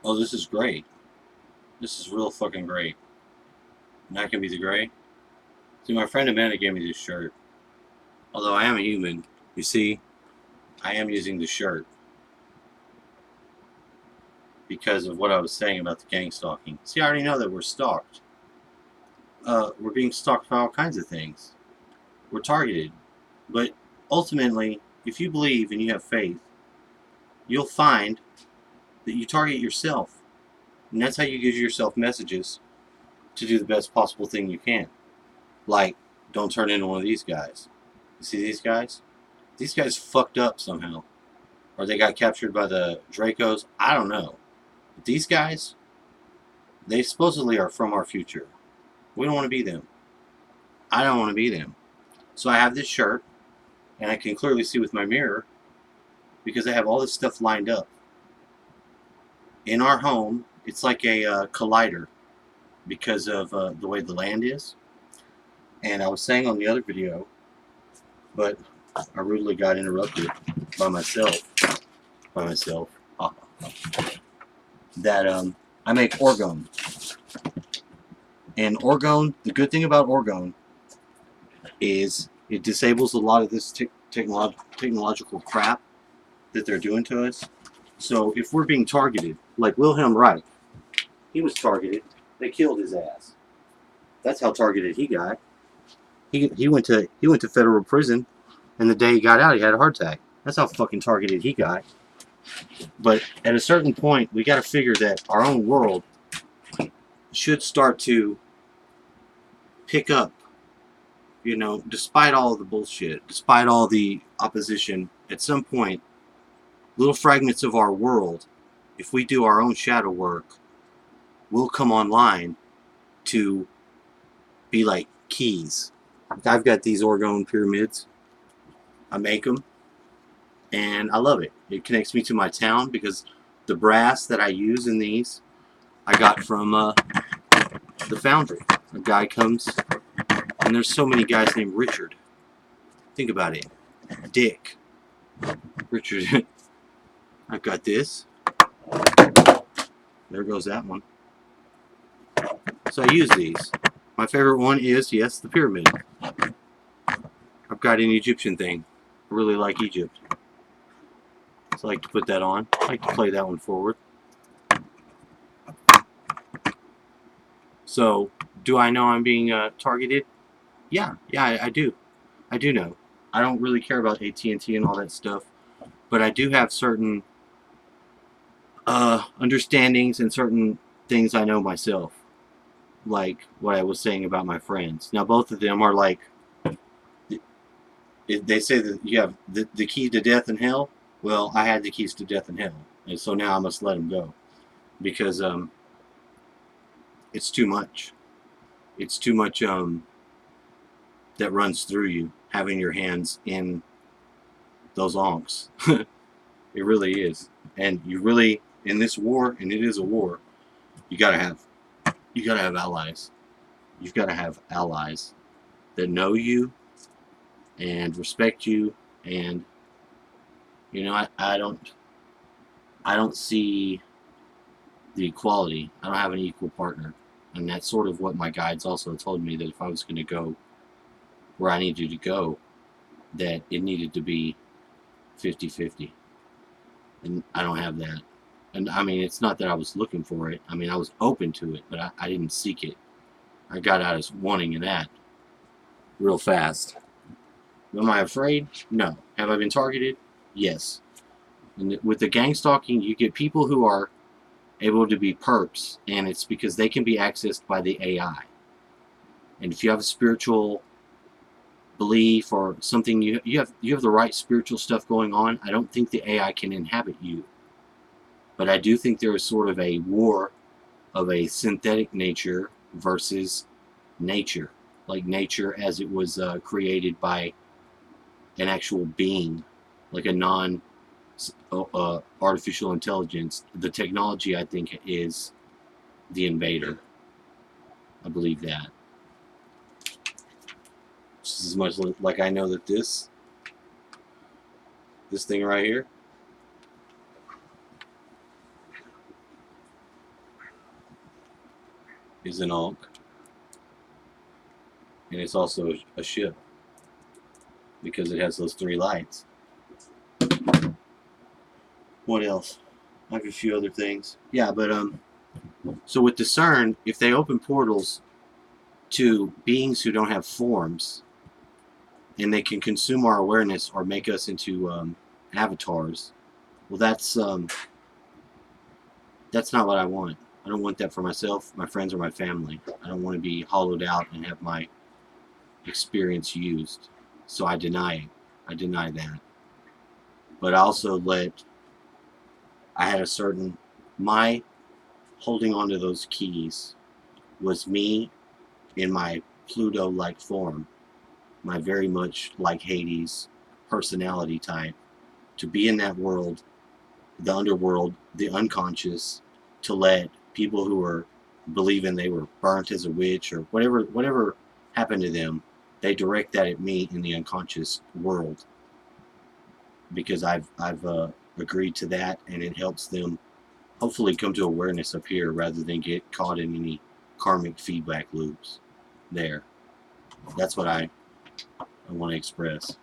Oh, this is great. This is real fucking great. Not gonna be the gray. See, my friend Amanda gave me this shirt. Although I am a human, you see, I am using the shirt because of what I was saying about the gang stalking. See, I already know that we're stalked. We're being stalked by all kinds of things. We're targeted. But ultimately, if you believe and you have faith, you'll find that you target yourself. And that's how you give yourself messages to do the best possible thing you can. Like, don't turn into one of these guys. You see these guys? These guys fucked up somehow. Or they got captured by the Dracos. I don't know. But these guys, they supposedly are from our future. We don't want to be them. I don't want to be them. So I have this shirt, and I can clearly see with my mirror because I have all this stuff lined up. In our home, it's like a collider because of the way the land is. And I was saying on the other video, but I rudely got interrupted by myself, by myself, uh, that I make orgone. And orgone, the good thing about orgone is it disables a lot of this technological crap that they're doing to us. So if we're being targeted, like Wilhelm Reich, he was targeted. They killed his ass. That's how targeted he got. He went to federal prison, and the day he got out, he had a heart attack. That's how fucking targeted he got. But at a certain point, we got to figure that our own world should start to pick up. You know, despite all the bullshit, despite all the opposition, at some point, little fragments of our world, if we do our own shadow work, will come online to be like keys. I've got these orgone pyramids. I make them, and I love it. It connects me to my town because the brass that I use in these, I got from the foundry. A guy comes, and there's so many guys named Richard. Think about it. Dick. Richard. I've got this. There goes that one. So I use these. My favorite one is, yes, the pyramid. I've got an Egyptian thing. I really like Egypt. So I like to put that on. I like to play that one forward. So, do I know I'm being targeted? Yeah, I do. I do know. I don't really care about AT&T and all that stuff, but I do have certain understandings and certain things I know myself, like what I was saying about my friends. Now, both of them are like, they say that you have the key to death and hell. Well, I had the keys to death and hell, and so now I must let them go because it's too much. It's too much that runs through you having your hands in those onks. It really is, and you really in this war, and it is a war. You gotta have allies. You've got to have allies that know you and respect you, and you know I don't see the equality. I don't have an equal partner, and that's sort of what my guides also told me, that if I was going to go where I needed to go, that it needed to be 50-50, and I don't have that. And I mean, it's not that I was looking for it. I mean, I was open to it, but I didn't seek it. I got out as wanting that real fast. Am I afraid? No. Have I been targeted? Yes. And with the gang stalking, you get people who are able to be perps, and it's because they can be accessed by the AI. And if you have a spiritual belief or something, you have the right spiritual stuff going on, I don't think the AI can inhabit you. But I do think there is sort of a war of a synthetic nature versus nature, like nature as it was created by an actual being, like a non artificial intelligence. The technology, I think, is the invader. I believe that. Just as much like I know that this thing right here, is an Ankh, and it's also a ship because it has those 3 lights. What else? I have a few other things. Yeah, but so with discern, if they open portals to beings who don't have forms, and they can consume our awareness or make us into avatars, well, that's not what I want. I don't want that for myself, my friends, or my family. I don't want to be hollowed out and have my experience used. So I deny it. I deny that. But I also I had a certain, my holding on to those keys was me in my Pluto-like form, my very much like Hades personality type, to be in that world, the underworld, the unconscious, to let people who were believing they were burnt as a witch or whatever happened to them, they direct that at me in the unconscious world, because I've agreed to that, and it helps them hopefully come to awareness up here rather than get caught in any karmic feedback loops there. That's what I want to express.